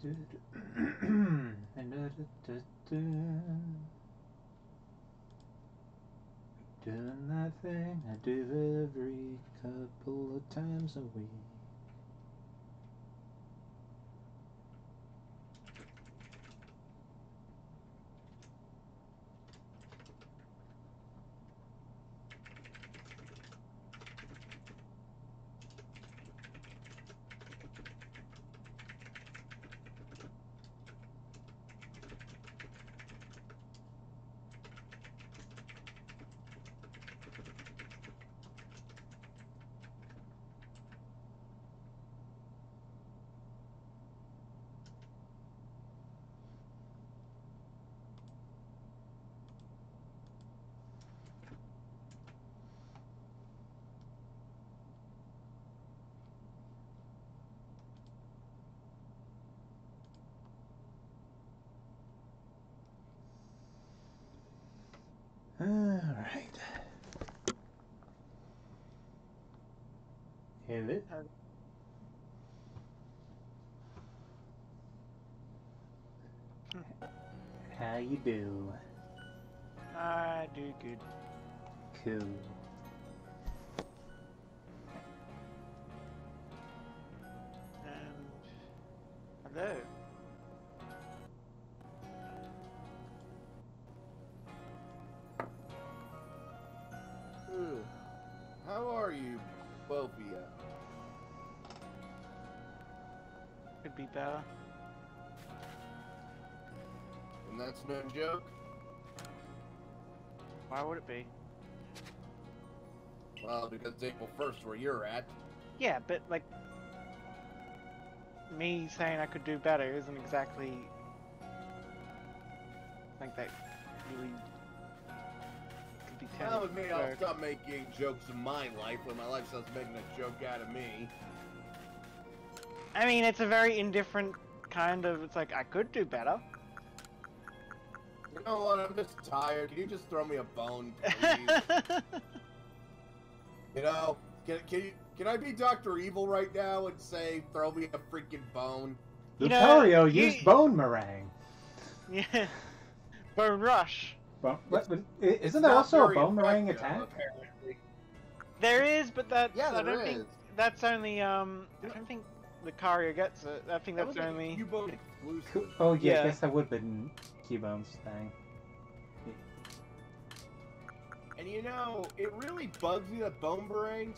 Doing that thing I do every couple of times a week. Alright. Hit it. How you do? I do good. Cool. Hello. How are you, both of you? Could be better. And that's no joke? Why would it be? Well, because it's April 1st where you're at. Yeah, but like me saying I could do better isn't exactly like that really could be Well, telling. with me, I'll stop making jokes in my life when my life starts making a joke out of me. I mean, it's a very indifferent kind of, it's like, I could do better. You know what, I'm just tired. Can you just throw me a bone, please? You know, can I be Dr. Evil right now and say, throw me a freaking bone? Lucario used bone meringue. Yeah. Bone rush. Isn't there also a bone meringue attack? Apparently. There is, but that's, Yeah, I don't think that's only, I don't think Lucario gets it. I think that's only... Cubone exclusive. Oh yeah, I guess that would have been Cubone's thing. And you know, it really bugs me that Bone Meringue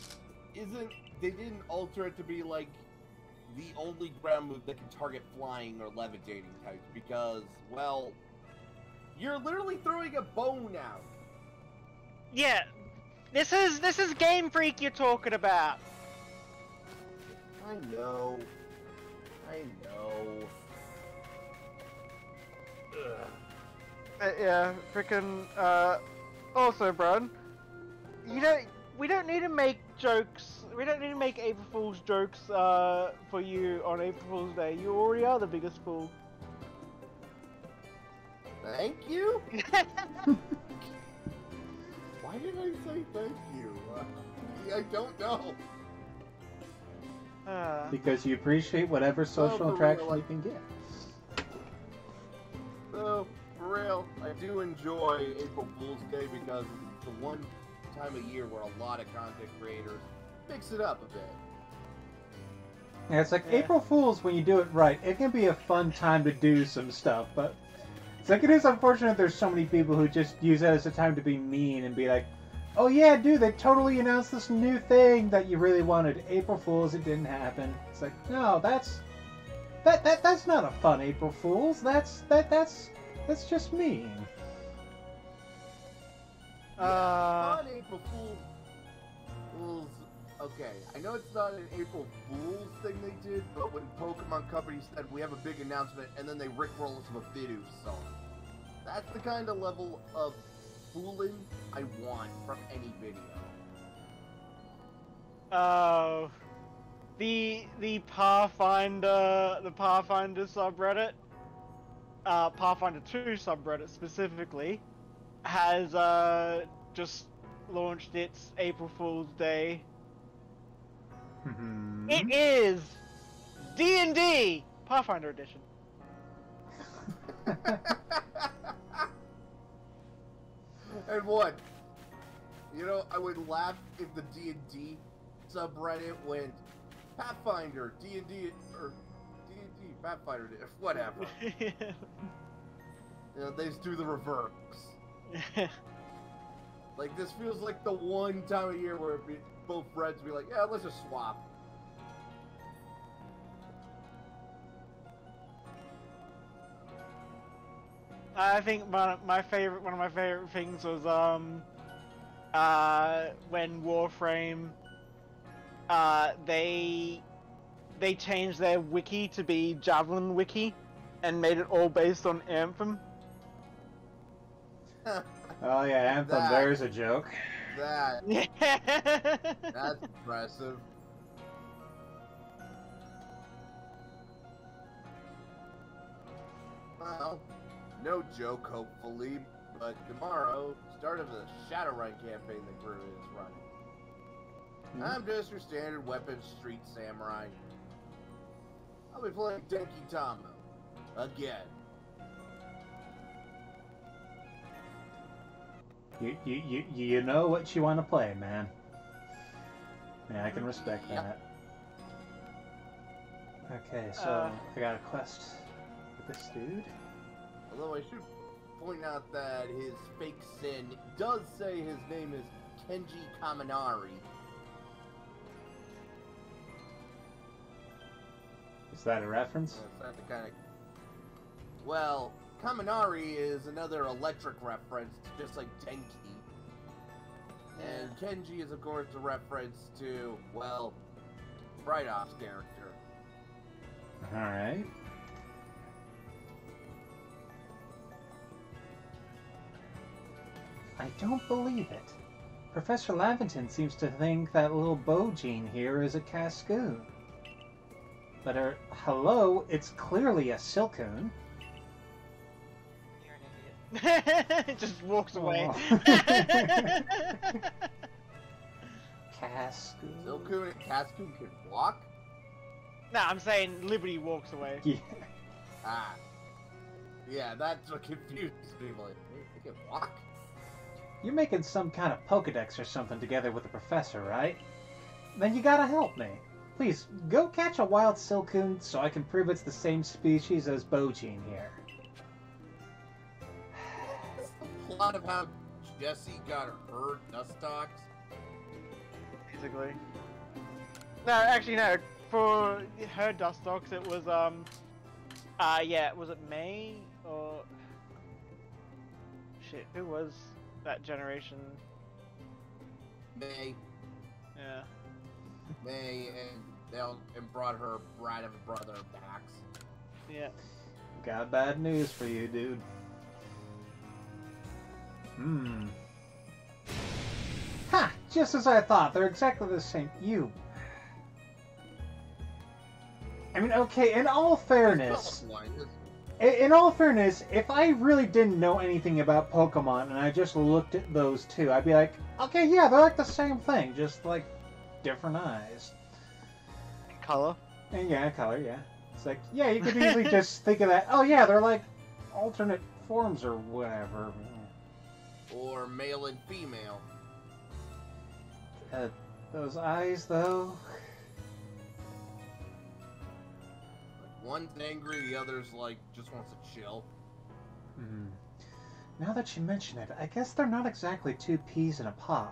they didn't alter it to be like the only ground move that can target flying or levitating types because, well, you're literally throwing a bone out. Yeah, this is Game Freak you're talking about. I know. Yeah, frickin' also, Brad, we don't need to make jokes, we don't need to make April Fool's jokes, for you on April Fool's Day. You already are the biggest fool. Thank you? Why did I say thank you? I don't know. Because you appreciate whatever social interaction you can get. So, for real, I do enjoy April Fool's Day because it's the one time of year where a lot of content creators mix it up a bit. Yeah, it's like April Fool's, when you do it right, it can be a fun time to do some stuff, but it's like it is unfortunate there's so many people who just use it as a time to be mean and be like, oh yeah, dude, they totally announced this new thing that you really wanted. April Fool's, it didn't happen. It's like, no, that's not a fun April Fool's. That's just mean. Fun April Fool's. Okay, I know it's not an April Fool's thing they did, but when Pokemon Company said we have a big announcement and then they rickroll us with a Bidoof song, that's the kind of level of fooling I want from any video. Oh, the Pathfinder subreddit, Pathfinder 2 subreddit specifically, has just launched its April Fool's Day. It is D&D Pathfinder Edition. And what? You know, I would laugh if the D&D subreddit went Pathfinder, D&D, or D&D, Pathfinder, whatever. You know, they just do the reverse. Like, this feels like the one time of year where both friends be like, yeah, let's just swap. I think one of my favorite things was when Warframe they changed their wiki to be Javelin wiki and made it all based on Anthem. Oh yeah, Anthem, there's a joke. That's impressive. Well, no joke, hopefully, but tomorrow, start of the Shadowrun campaign the crew is running. I'm just your standard weapons street samurai. I'll be playing Denki Tamo. Again. You know what you want to play, man. Yeah, I can respect that. Okay, so I got a quest with this dude. Although I should point out that his fake sin does say his name is Kenji Kaminari. Is that a reference? That's the kind of... Well, Kaminari is another electric reference, just like Denki. And Kenji is, of course, a reference to, well, Bright Ops character. Alright. I don't believe it. Professor Lavington seems to think that little Bojine here is a Cascoon. But hello, it's clearly a Silcoon. You're an idiot. It just walks away. Cascoon. Silcoon and Cascoon can walk? Nah, I'm saying Liberty walks away. Yeah. Ah. Yeah, that's what confused people. They can walk? You're making some kind of Pokedex or something together with the professor, right? Then you gotta help me. Please, go catch a wild Silcoon so I can prove it's the same species as Bojine here. It's the plot of how Jessie got her Dustox. Basically. No, actually no. For her Dustox, it was yeah, was it May or shit? Who was that generation? May. Yeah. May and brought her bride and brother backs. Yeah. Got bad news for you, dude. Ha! Just as I thought. They're exactly the same. I mean, okay, in all fairness, if I really didn't know anything about Pokemon and I just looked at those two, I'd be like, okay, yeah, they're like the same thing, just like different eyes. Color? And yeah, color, yeah. It's like, yeah, you could easily just think of that, oh yeah, they're like alternate forms or whatever. Or male and female. Those eyes, though. One's angry, the other's like, just wants to chill. Now that you mention it, I guess they're not exactly two peas in a pod.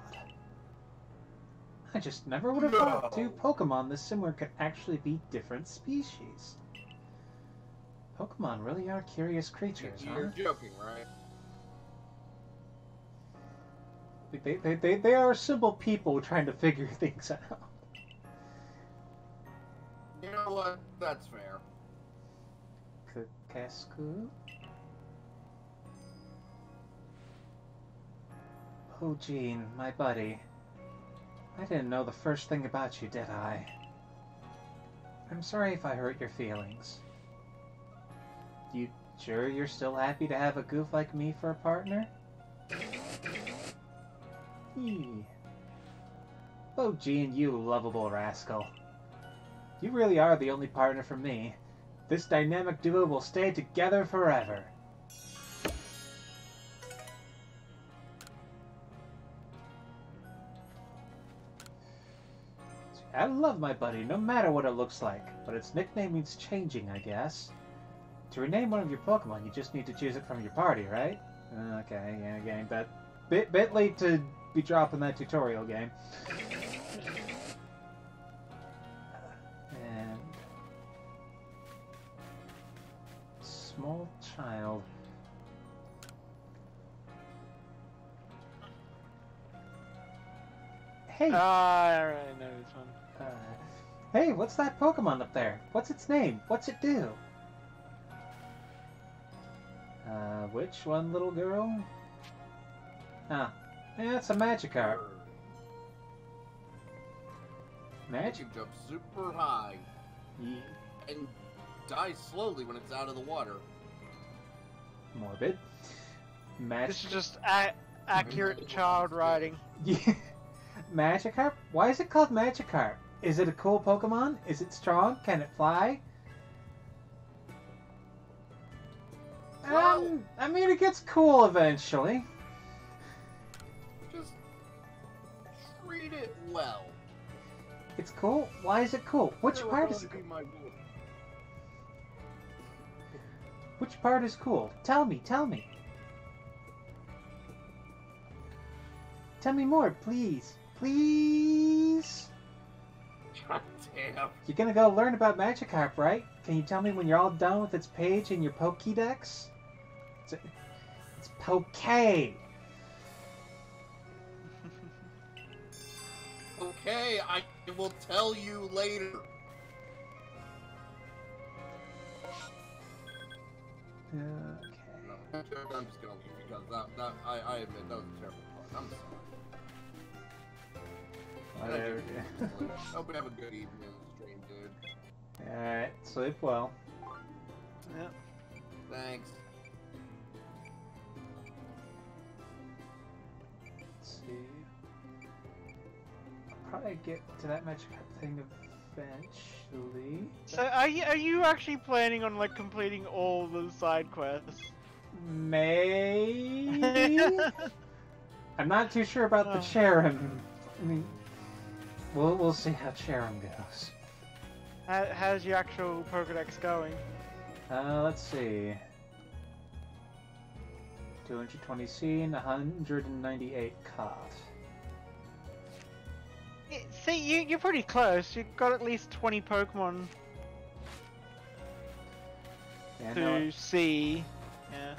I just never would have thought two Pokemon this similar could actually be different species. Pokemon really are curious creatures, huh? You're joking, right? They are simple people trying to figure things out. You know what? That's fair. Cascoon? Oh, Gene, my buddy. I didn't know the first thing about you, did I? I'm sorry if I hurt your feelings. You sure you're still happy to have a goof like me for a partner? Oh, Gene, you lovable rascal. You really are the only partner for me. This dynamic duo will stay together forever. I love my buddy, no matter what it looks like. But its nickname means changing, I guess. To rename one of your Pokemon, you just need to choose it from your party, right? Okay, yeah, game. That bit late to be dropping that tutorial game. And small child. Hey. I already know this one. Hey, what's that Pokemon up there? What's its name? What's it do? Which one, little girl? Ah, yeah, it's a Magikarp. Magic jumps super high Yeah. and dies slowly when it's out of the water. Morbid. This is just accurate child writing. Yeah. Magikarp? Why is it called Magikarp? Is it a cool Pokemon? Is it strong? Can it fly? Well, I mean, it gets cool eventually. just treat it well. It's cool? Why is it cool? Which part is Which part is cool? Tell me, tell me. Tell me more, please. Please? God damn. You're gonna go learn about Magikarp, right? Can you tell me when you're all done with its page in your Pokédex? It's Poké. Okay, I will tell you later. Okay. I'm just gonna leave because I admit that was a terrible part. I'm sorry. Whatever. Hope we have a good evening on the stream, dude. Alright, sleep well. Yep. Thanks. Let's see. I'll probably get to that Magikarp thing eventually. So are you actually planning on like completing all the side quests? Maybe? I'm not too sure about the Cherim. I mean, we'll see how Cherim goes. How's your actual Pokédex going? Let's see. 220 seen, 198 caught. See, you're pretty close. You've got at least 20 Pokemon Yeah, to see. Yeah.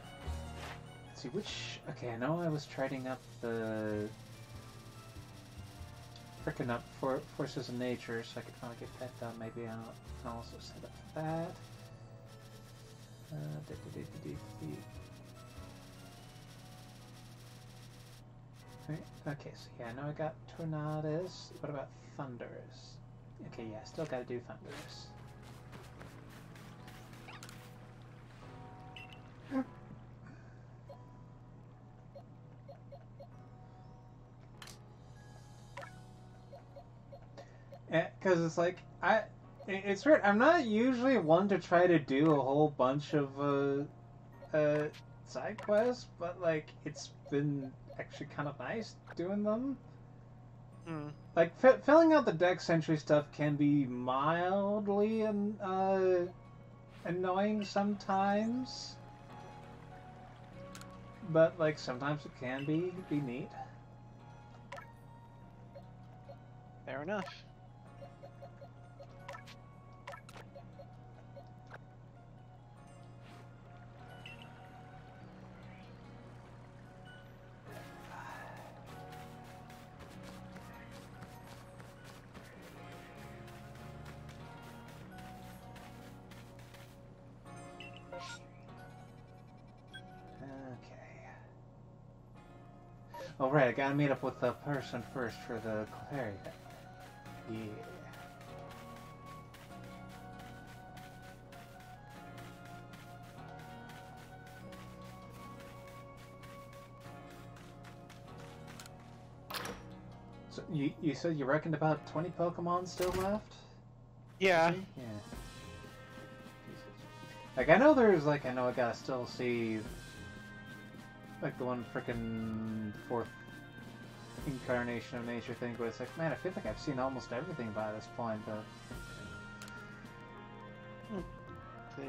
Let's see which. Okay, I know I was trading up the. Frickin' up for Forces of Nature, so I could finally get that done. Maybe I'll also set up for that. Okay, so yeah, I know I got Tornadus. What about Thundurus? Okay, yeah, still gotta do Thundurus. Because it's like, it's weird. I'm not usually one to try to do a whole bunch of side quests, but like it's been actually kind of nice doing them. Like filling out the dex entry stuff can be mildly annoying sometimes, but like sometimes it can be neat. Fair enough. Oh right, I gotta meet up with the person first for the Clary. Yeah. So you said you reckoned about 20 Pokemon still left? Yeah. Yeah. Like I know there's like I gotta still see like the one frickin' fourth incarnation of nature thing, but it's like, man, I feel like I've seen almost everything by this point, but... Let's see.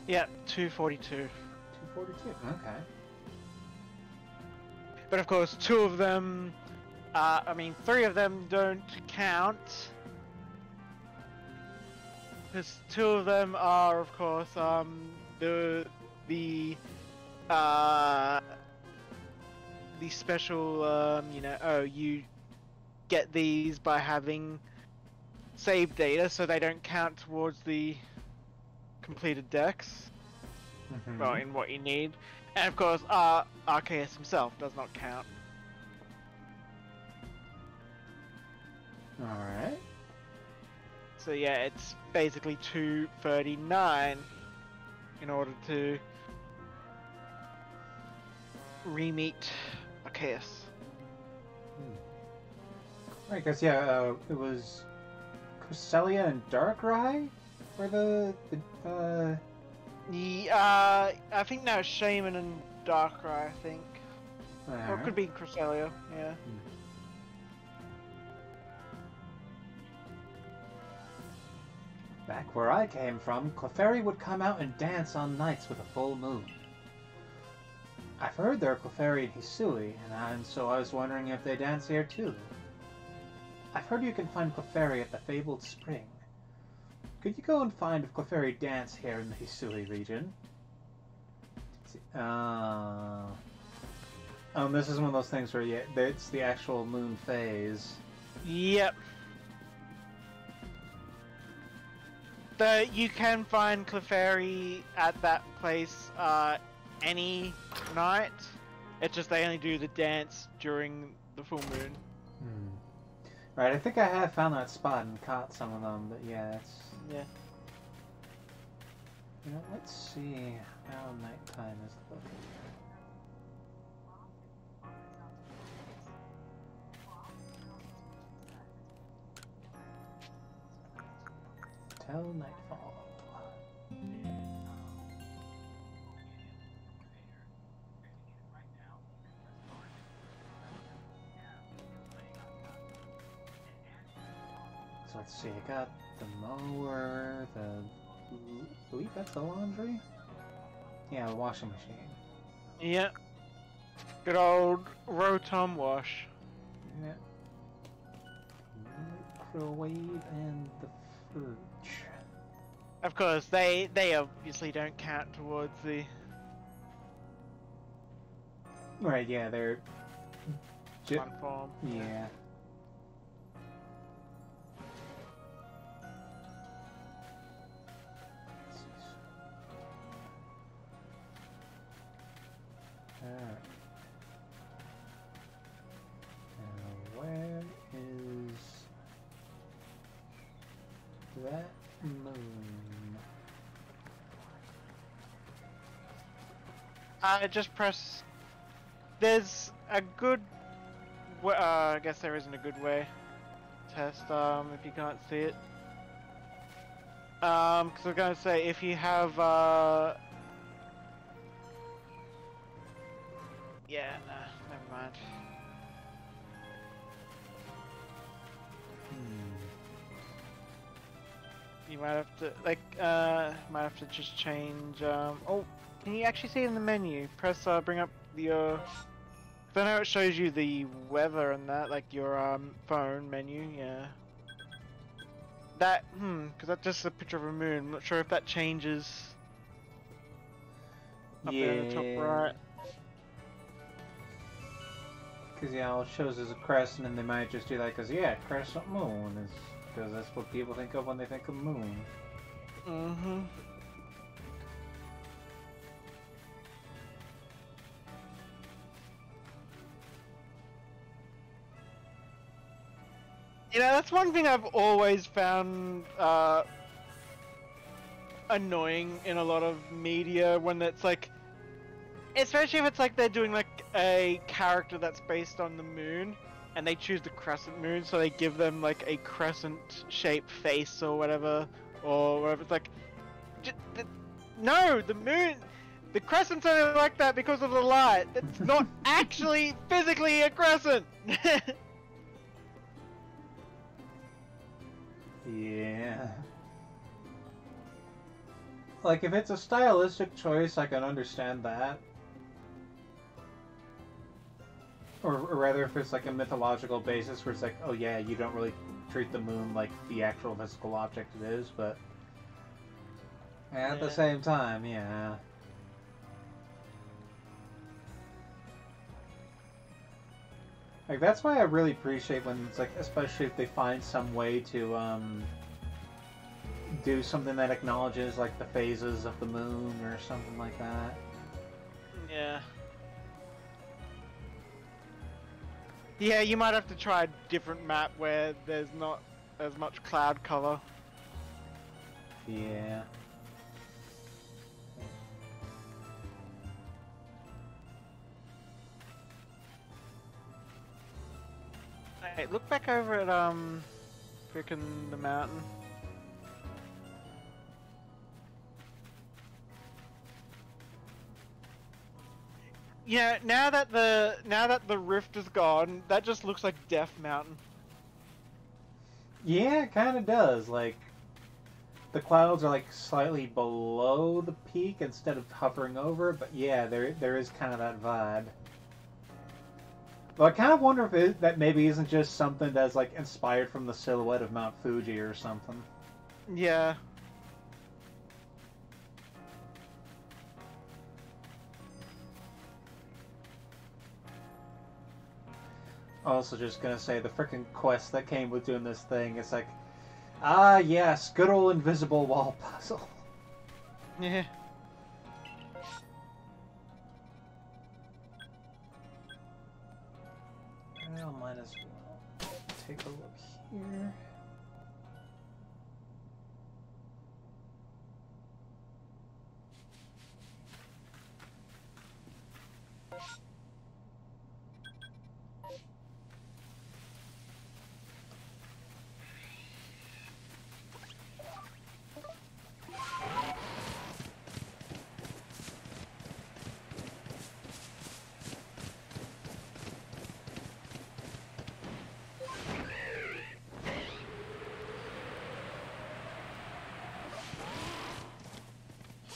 Yeah, 242. 242, okay. But of course, two of them, I mean, three of them don't count. Because two of them are, of course, the special, you know, oh, you get these by having saved data, so they don't count towards the completed decks. Well, in what you need. And of course, Arceus himself does not count. Alright. So yeah, it's basically 239 in order to re-meet Arceus. Right, because yeah, it was Cresselia and Darkrai for the I think now Shaman and Darkrai, I think. Or it could be Cresselia, yeah. Back where I came from, Clefairy would come out and dance on nights with a full moon. I've heard there are Clefairy in Hisui, and so I was wondering if they dance here too. I've heard you can find Clefairy at the Fabled Spring. Could you go and find if Clefairy dance here in the Hisui region? This is one of those things where it's the actual moon phase. Yep. You can find Clefairy at that place any night. It's just they only do the dance during the full moon. Right, I think I have found that spot and caught some of them, but yeah, it's... Yeah. You know, let's see how nighttime is looking. Till nightfall. So let's see, I got the mower, I believe that's the laundry? Yeah, the washing machine. Yeah. Good old Rotom wash. Yeah. Microwave and the fridge. Of course, they obviously don't count towards the... Right, yeah, they're... fun form. Yeah. Alright. Now, where is that moon? Just press... There's a good... I guess there isn't a good way. Test, if you can't see it. Because I was gonna say, if you have, yeah, never mind. You might have to, like, might have to just change, oh, can you actually see it in the menu? Press, bring up your, I know it shows you the weather and that, like your, phone menu, yeah. That, because that's just a picture of a moon, I'm not sure if that changes up there in the top right. Because, yeah, all it shows is a crescent, and they might just do that because, yeah, crescent moon is... Because that's what people think of when they think of moon. Mm-hmm. You know, that's one thing I've always found annoying in a lot of media when it's like Especially if it's like they're doing like a character that's based on the moon, and they choose the crescent moon, so they give them like a crescent-shaped face or whatever, It's like, no, the moon, the crescent's only like that because of the light. It's not actually physically a crescent. Yeah. Like, if it's a stylistic choice, I can understand that. Or rather, if it's like a mythological basis where it's like, oh yeah, you don't really treat the moon like the actual physical object it is, but at the same time, yeah. Like, that's why I really appreciate when it's like, especially if they find some way to do something that acknowledges like the phases of the moon or something like that. Yeah. Yeah, you might have to try a different map where there's not as much cloud cover. Yeah. Hey, look back over at frickin' the mountain. Yeah, now that the rift is gone, that just looks like Death Mountain. Yeah, it kind of does. Like, the clouds are like slightly below the peak instead of hovering over, but yeah, there is kind of that vibe. Well, I kind of wonder if that maybe isn't just something that's like inspired from the silhouette of Mount Fuji or something. Yeah. Also, just gonna say the frickin' quest that came with doing this thing. It's like, ah, yes, good old invisible wall puzzle. Yeah. Well, might as well take a look here.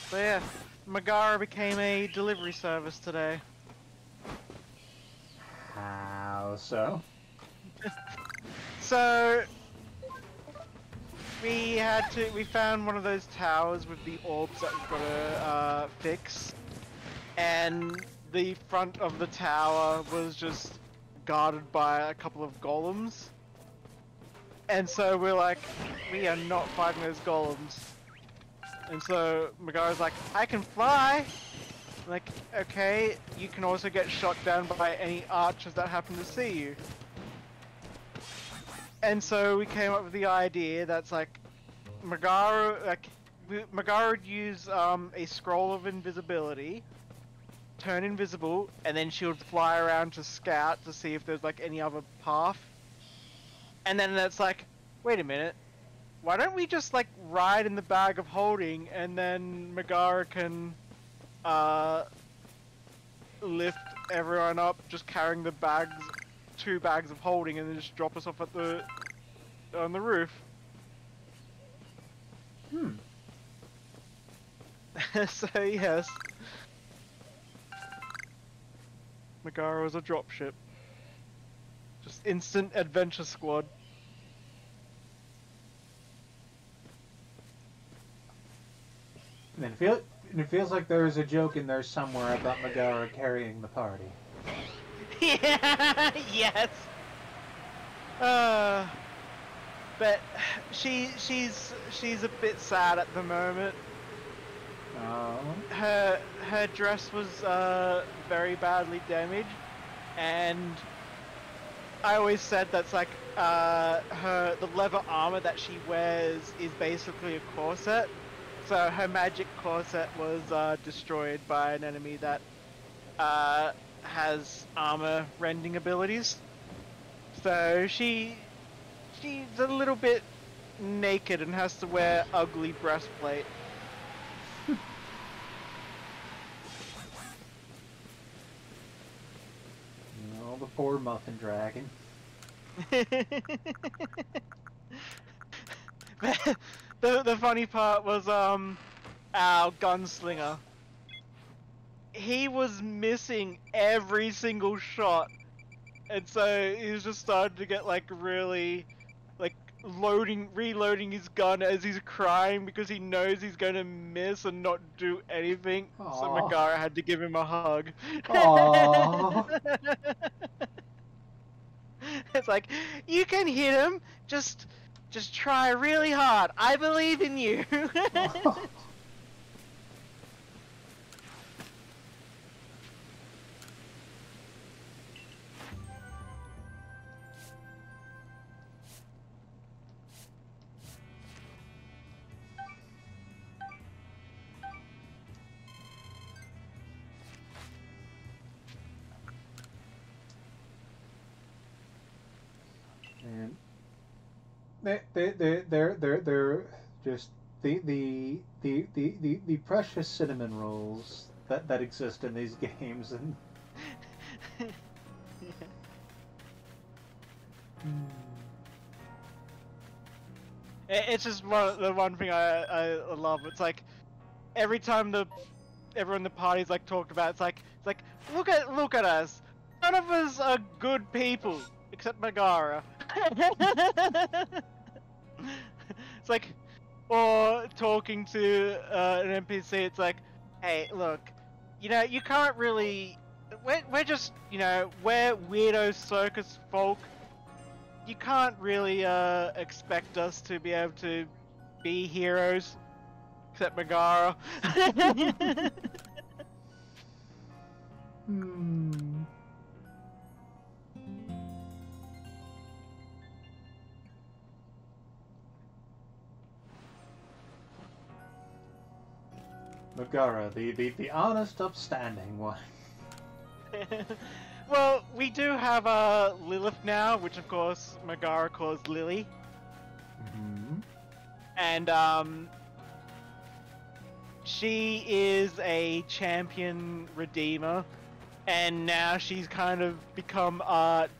So yeah, Megara became a delivery service today. How so? So we found one of those towers with the orbs that we've got to fix, and the front of the tower was just guarded by a couple of golems. And so we're like, we are not fighting those golems. And so Megara's like, I can fly! I'm like, okay, you can also get shot down by any archers that happen to see you. And so we came up with the idea that's like, Megara would use a scroll of invisibility, turn invisible, and then she would fly around to scout to see if there's like any other path. And then it's like, wait a minute, why don't we just like ride in the bag of holding, and then Megara can lift everyone up just carrying the bags, 2 bags of holding, and then just drop us off at on the roof. So yes, Megara was a dropship. Just instant adventure squad. And it feels like there is a joke in there somewhere about Megara carrying the party. Yeah, yes. But she's a bit sad at the moment. Oh. Her dress was very badly damaged, and I always said that's like the leather armor that she wears is basically a corset. So her magic corset was destroyed by an enemy that has armor rending abilities. So she's a little bit naked and has to wear ugly breastplate. Oh, the poor muffin dragon. The funny part was our gunslinger. He was missing every single shot, and so he was just starting to get like really like reloading his gun as he's crying because he knows he's gonna miss and not do anything. Aww. So Megara had to give him a hug. Aww. It's like, you can hit him, just try really hard. I believe in you. And they're just the precious cinnamon rolls that exist in these games, and it's just the one thing I love. It's like every time everyone in the party's like talked about, it's like look at us. None of us are good people except Megara. It's like, or talking to an NPC, it's like, hey, look, you know, you can't really, we're just, you know, we're weirdo circus folk. You can't really expect us to be able to be heroes, except Megara. Megara, the honest, upstanding one. Well, we do have Lilith now, which of course Megara calls Lily. Mm-hmm. And she is a champion redeemer, and now she's kind of become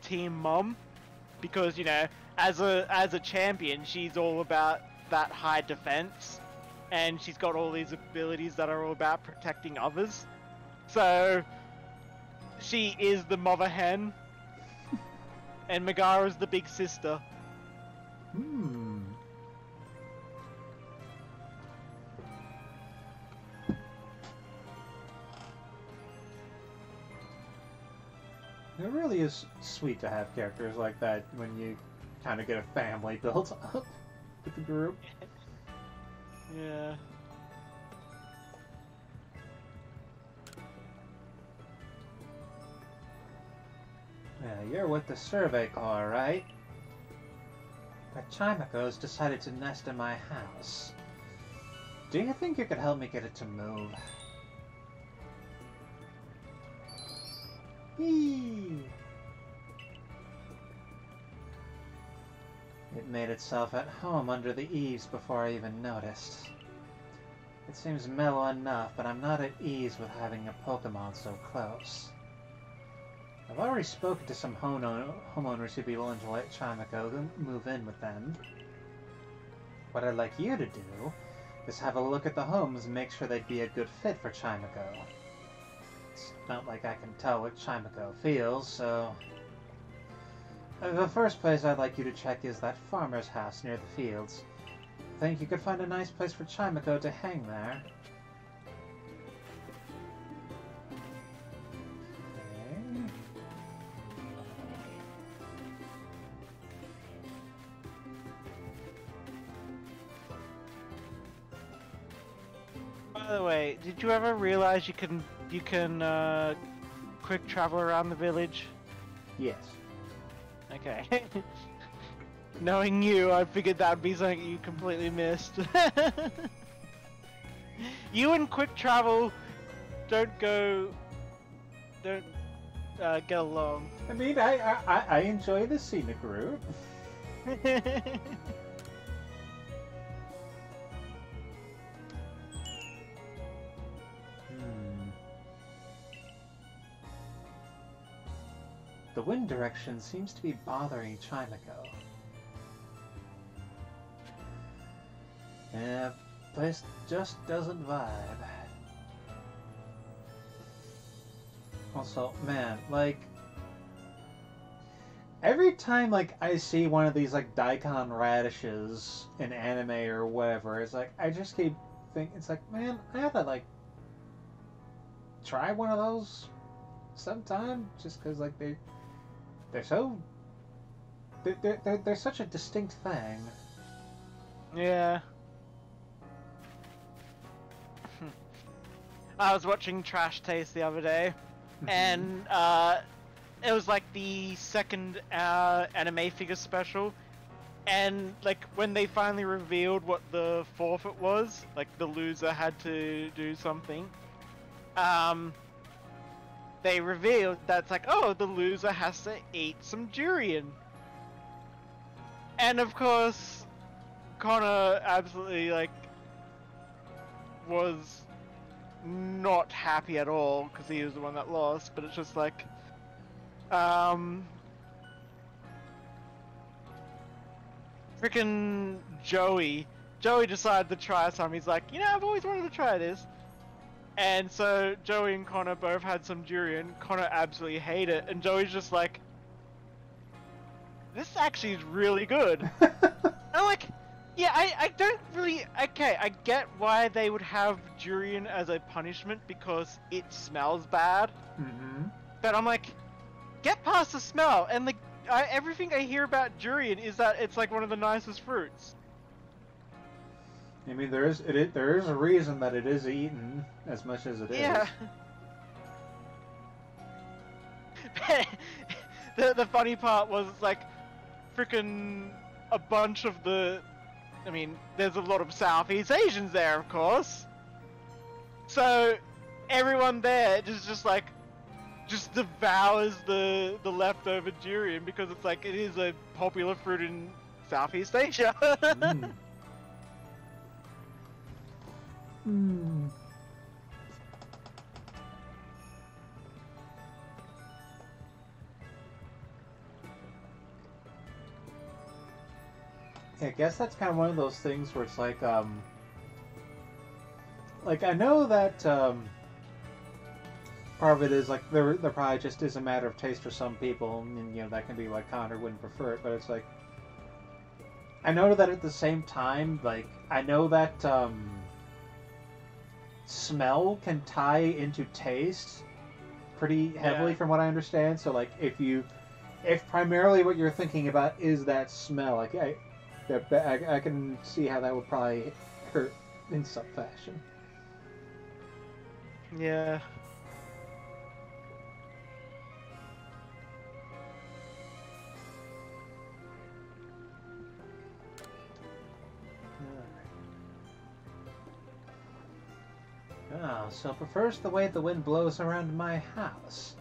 team mom, because, you know, as a champion, she's all about that high defense, and she's got all these abilities that are all about protecting others. So she is the mother hen, and Megara's the big sister. It really is sweet to have characters like that when you kind of get a family built up with the group. Yeah. Yeah, you're with the Survey Corps, right? But Chimaco's decided to nest in my house. Do you think you could help me get it to move? Eee. It made itself at home under the eaves before I even noticed. It seems mellow enough, but I'm not at ease with having a Pokemon so close. I've already spoken to some homeowners who'd be willing to let Chimaco move in with them. What I'd like you to do is have a look at the homes and make sure they'd be a good fit for Chimaco. It's not like I can tell what Chimaco feels, so... The first place I'd like you to check is that farmer's house near the fields. Think you could find a nice place for Chimaco to hang there? Okay. By the way, did you ever realize you can quick travel around the village? Yes. Okay. Knowing you, I figured that would be something you completely missed. You and quick travel don't go get along. I mean, I enjoy the scenic route. The wind direction seems to be bothering Chimiko. Yeah, place just doesn't vibe. Also, man, like, every time, like, I see one of these, like, daikon radishes in anime or whatever, it's like, I just keep thinking, it's like, man, I have to, like, try one of those sometime, just because, like, they're so... They're such a distinct thing. Yeah. I was watching Trash Taste the other day, and it was like the second anime figure special, and like when they finally revealed what the forfeit was, like the loser had to do something, they revealed that's like, oh, the loser has to eat some durian. And of course, Connor absolutely, like, was not happy at all, because he was the one that lost, but it's just like, freaking Joey decided to try some. He's like, you know, I've always wanted to try this. And so Joey and Connor both had some durian. Connor absolutely hated it, and Joey's just like, this actually is really good. And I'm like, yeah, I don't really, okay, I get why they would have durian as a punishment because it smells bad. But I'm like, get past the smell, and like, everything I hear about durian is that it's like one of the nicest fruits. I mean, there is a reason that it is eaten as much as it is. Yeah. The funny part was like, freaking a bunch of the, I mean, there's a lot of Southeast Asians there, of course. So everyone there just like, just devours the leftover durian because it's like, it is a popular fruit in Southeast Asia. Yeah, I guess that's kind of one of those things where it's like I know that part of it is like there probably just is a matter of taste for some people, and you know that can be like Connor wouldn't prefer it, but it's like I know that at the same time, like I know that smell can tie into taste pretty heavily, from what I understand. So like if primarily what you're thinking about is that smell, like I can see how that would probably hurt in some fashion. Yeah. Oh, so prefers the way the wind blows around my house.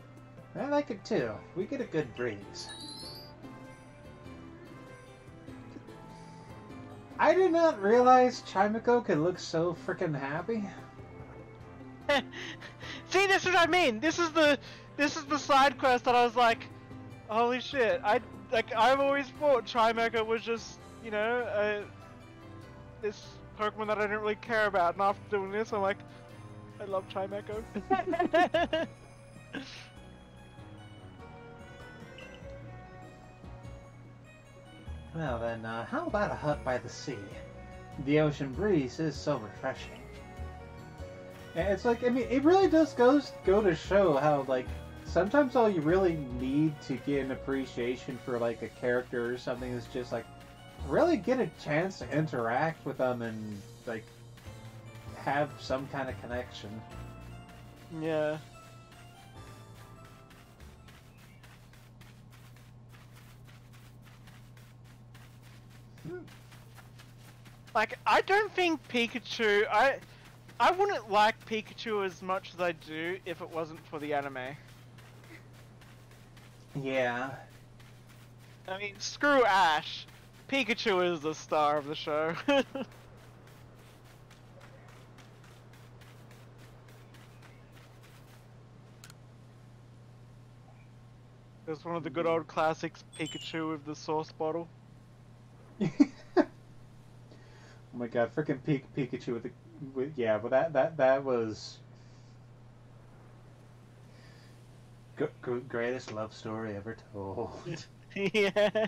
I like it too. We get a good breeze. I did not realize Chimiko could look so freaking happy. See, this is what I mean. This is the side quest that I was like, holy shit! I've always thought Chimiko was just, you know, this Pokemon that I didn't really care about, and after doing this, I'm like, I love Chimeko. Well then, how about a hut by the sea? The ocean breeze is so refreshing. And it's like, I mean, it really does go to show how, like, sometimes all you really need to get an appreciation for, like, a character or something is just, like, really get a chance to interact with them and, like, have some kind of connection. Yeah. Like, I don't think Pikachu, I wouldn't like Pikachu as much as I do if it wasn't for the anime. Yeah. I mean, screw Ash. Pikachu is the star of the show. It's one of the good old classics, Pikachu with the sauce bottle. Oh my god, freaking Pikachu with the yeah, but that was greatest love story ever told. Yeah.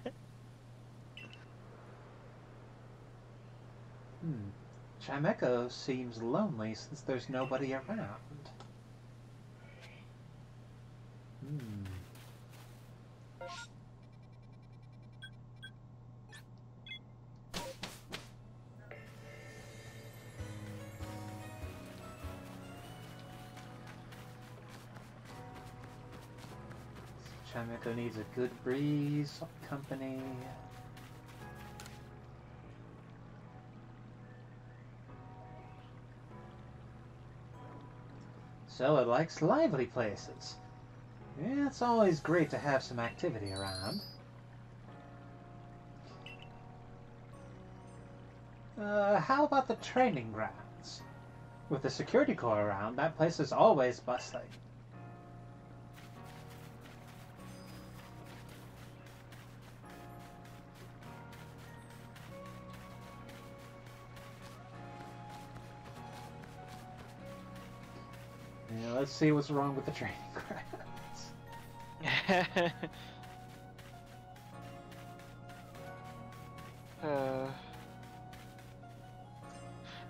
Chimecho seems lonely since there's nobody around. Chimecho needs a good breeze, some company. So it likes lively places. Yeah, it's always great to have some activity around. How about the training grounds? With the security corps around, that place is always bustling. Yeah, let's see what's wrong with the training grounds.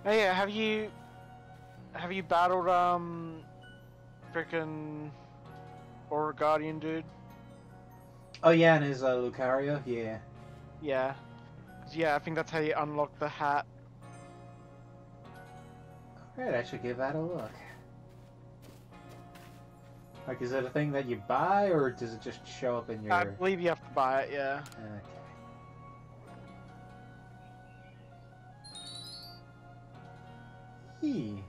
Oh yeah, have you battled frickin' Aura Guardian dude? Oh yeah, and his Lucario, yeah. Yeah. Yeah, I think that's how you unlock the hat. Alright, I should give that a look. Like, is it a thing that you buy, or does it just show up in your... I believe you have to buy it, yeah. Okay.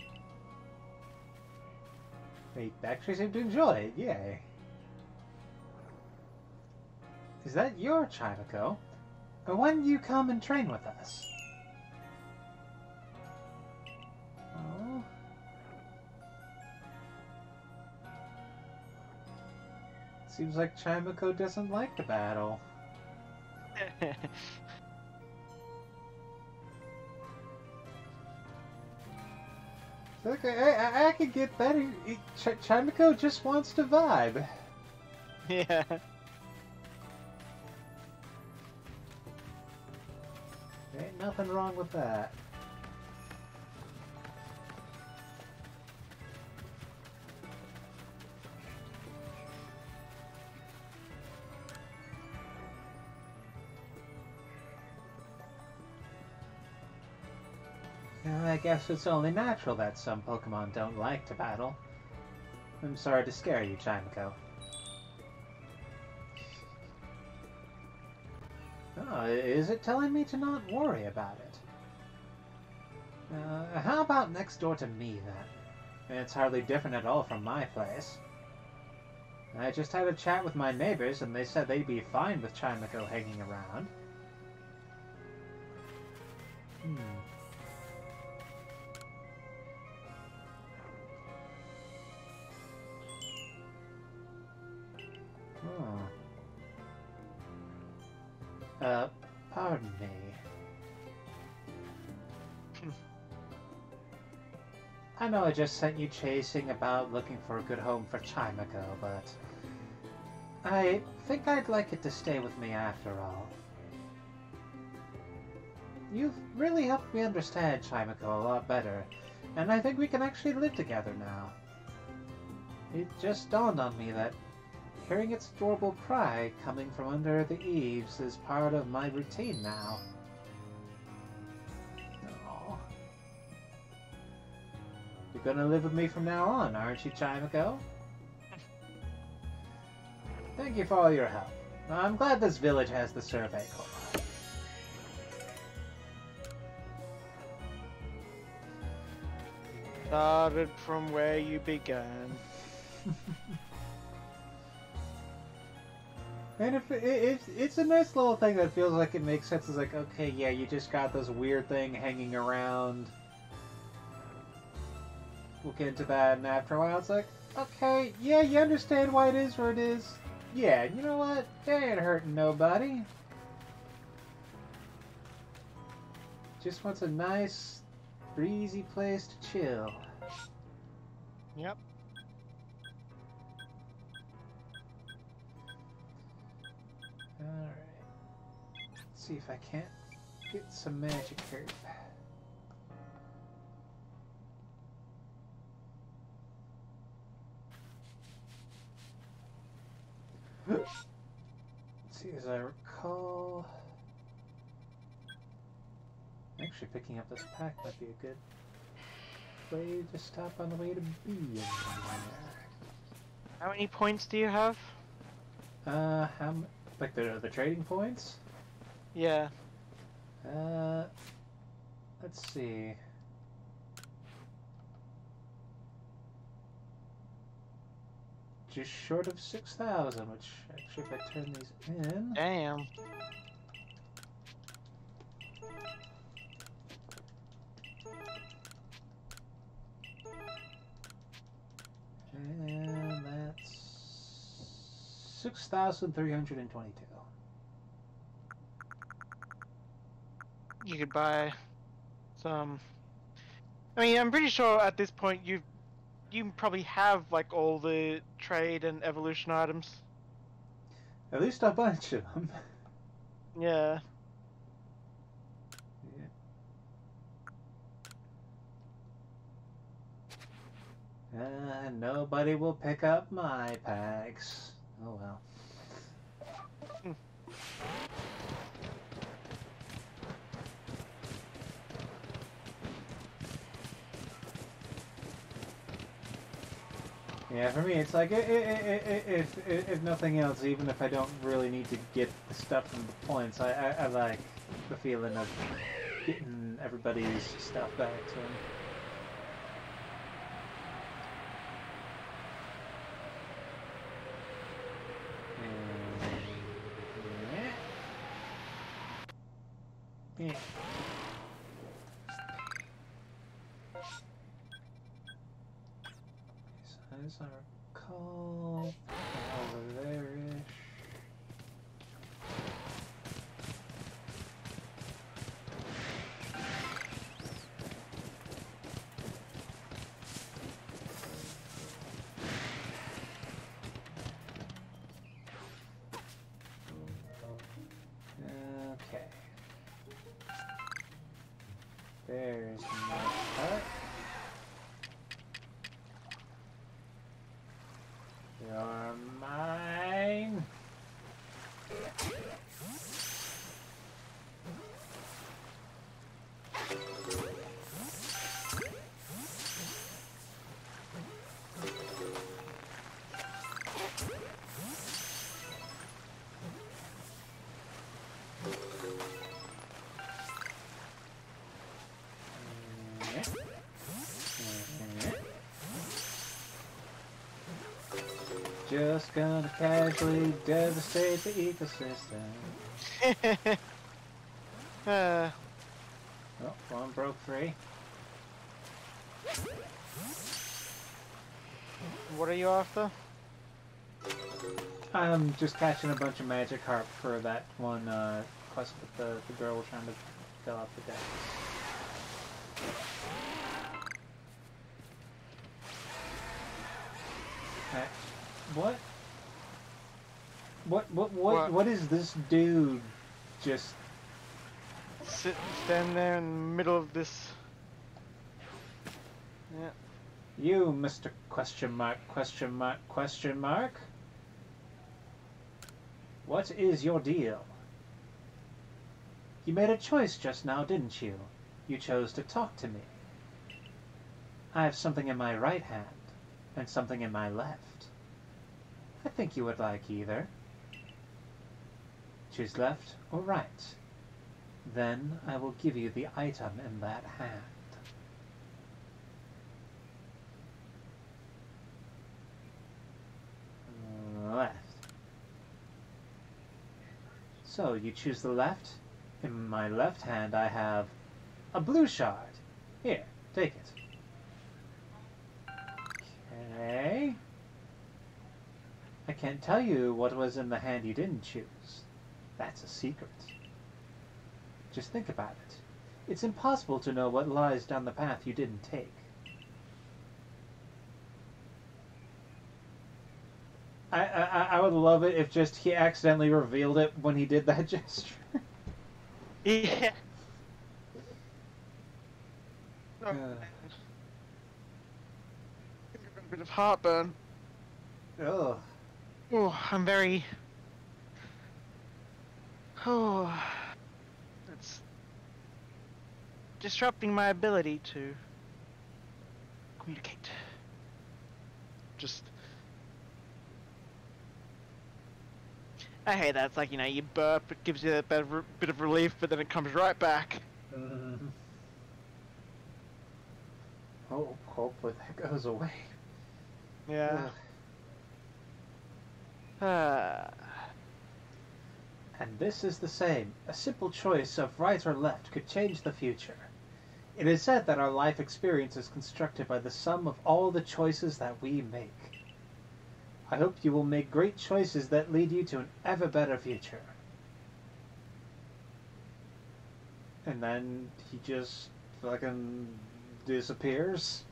They actually seem to enjoy it, yay. Is that your Chimecho? When do you come and train with us? Oh. Seems like Chimecho doesn't like the battle. Okay, I can get that. Chimecho just wants to vibe. Yeah. Ain't nothing wrong with that. I guess it's only natural that some Pokemon don't like to battle. I'm sorry to scare you, Chimecho. Oh, is it telling me to not worry about it? How about next door to me, then? It's hardly different at all from my place. I just had a chat with my neighbors, and they said they'd be fine with Chimecho hanging around. Pardon me. I know I just sent you chasing about looking for a good home for Chimecho, but I think I'd like it to stay with me after all. You've really helped me understand Chimecho a lot better, and I think we can actually live together now. It just dawned on me that hearing its adorable cry coming from under the eaves is part of my routine now. Aww. You're gonna live with me from now on, aren't you, Chimecho? Thank you for all your help. I'm glad this village has the survey corps. Started from where you began. And if it's a nice little thing that feels like it makes sense. It's like, okay, yeah, you just got this weird thing hanging around. We'll get into that, and after a while, it's like, okay, yeah, you understand why it is where it is. Yeah, you know what? It ain't hurting nobody. Just wants a nice, breezy place to chill. Yep. Alright. Let's see if I can't get some magic herb. Let's see, as I recall... Actually, picking up this pack might be a good way to stop on the way to B. How many points do you have? Like the trading points? Yeah. Let's see. Just short of 6,000, which actually, if I turn these in... Damn. And that's 6,322. You could buy some. I mean, I'm pretty sure at this point you probably have like all the trade and evolution items. At least a bunch of them. Yeah. Nobody will pick up my packs. Oh well. Yeah, for me, it's like if nothing else, even if I don't really need to get the stuff from the points, I like the feeling of getting everybody's stuff back to them. Yeah. As I recall, over there-ish. Okay. There's my hut. You're mine. Just gonna casually devastate the ecosystem. Oh, one broke free. What are you after? I'm just catching a bunch of magic harp for that one quest with the girl trying to fill out the deck. What? What is this dude just Stand there in the middle of this. Yeah. You, Mr. Question mark, question mark, question mark? What is your deal? You made a choice just now, didn't you? You chose to talk to me. I have something in my right hand and something in my left. I think you would like either. Choose left or right. Then I will give you the item in that hand. Left. So, you choose the left? In my left hand, I have a blue shard. Here, take it. Okay. I can't tell you what was in the hand you didn't choose. That's a secret. Just think about it. It's impossible to know what lies down the path you didn't take. I would love it if just he accidentally revealed it when he did that gesture. Yeah. Uh, A bit of heartburn. Ugh. Oh, I'm very... Oh... It's... disrupting my ability to... communicate. Just... I hate that. It's like, you know, you burp, it gives you a bit of relief, but then it comes right back. Oh, hopefully that goes away. Yeah. And this is the same. A simple choice of right or left could change the future. It is said that our life experience is constructed by the sum of all the choices that we make. I hope you will make great choices that lead you to an ever better future. And then he just fucking disappears.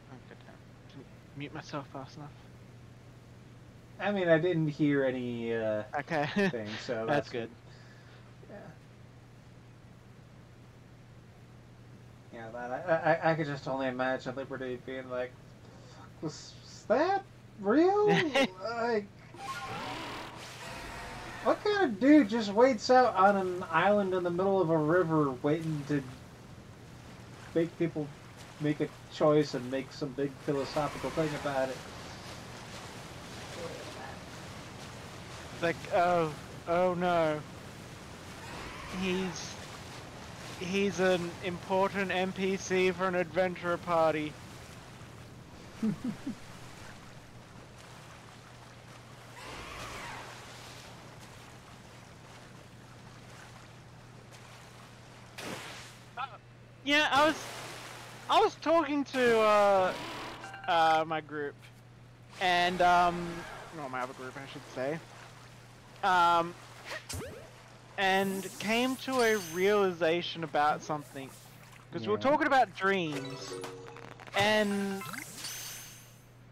Oh, good. Didn't mute myself fast enough. I mean, I didn't hear any Okay. thing, so That's good. Yeah. Yeah, that I could just only imagine Liberty being like, "Fuck, was that real?" Like, what kind of dude just waits out on an island in the middle of a river waiting to make people make a choice and make some big philosophical thing about it? It's like, oh no. He's an important NPC for an adventure party. Yeah, I was talking to my group, and well, my other group I should say, and came to a realization about something, because we were talking about dreams, and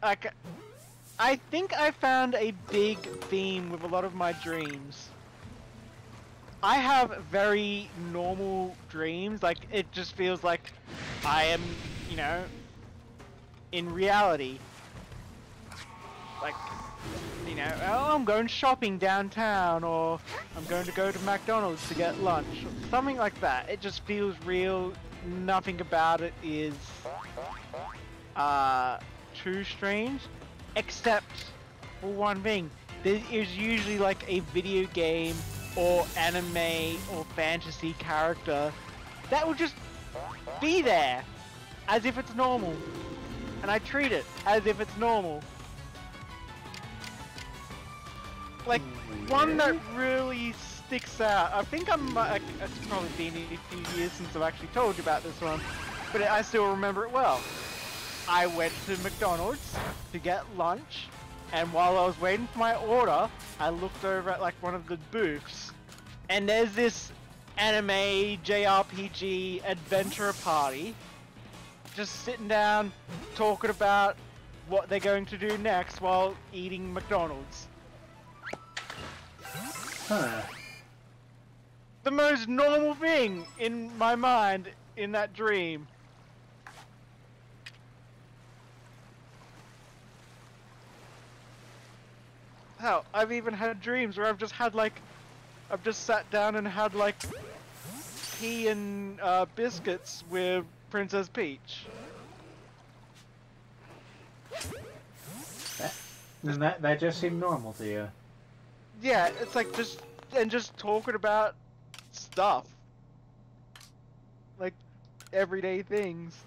like I think I found a big theme with a lot of my dreams. I have very normal dreams, like it just feels like I am, you know, in reality. Like, you know, oh, I'm going shopping downtown, or I'm going to go to McDonald's to get lunch, or something like that. It just feels real. Nothing about it is too strange, except for one thing. There is usually like a video game or anime or fantasy character that will just be there as if it's normal, and I treat it as if it's normal. Like, one that really sticks out, I think it's probably been a few years since I've actually told you about this one, but I still remember it well. I went to McDonald's to get lunch, and while I was waiting for my order, I looked over at like one of the booths, and there's this anime JRPG adventure party just sitting down talking about what they're going to do next while eating McDonald's. Huh. The most normal thing in my mind in that dream. Hell, I've even had dreams where I've just sat down and had like tea and biscuits with Princess Peach. That just seemed normal to you. Yeah, it's like just talking about stuff. Like everyday things.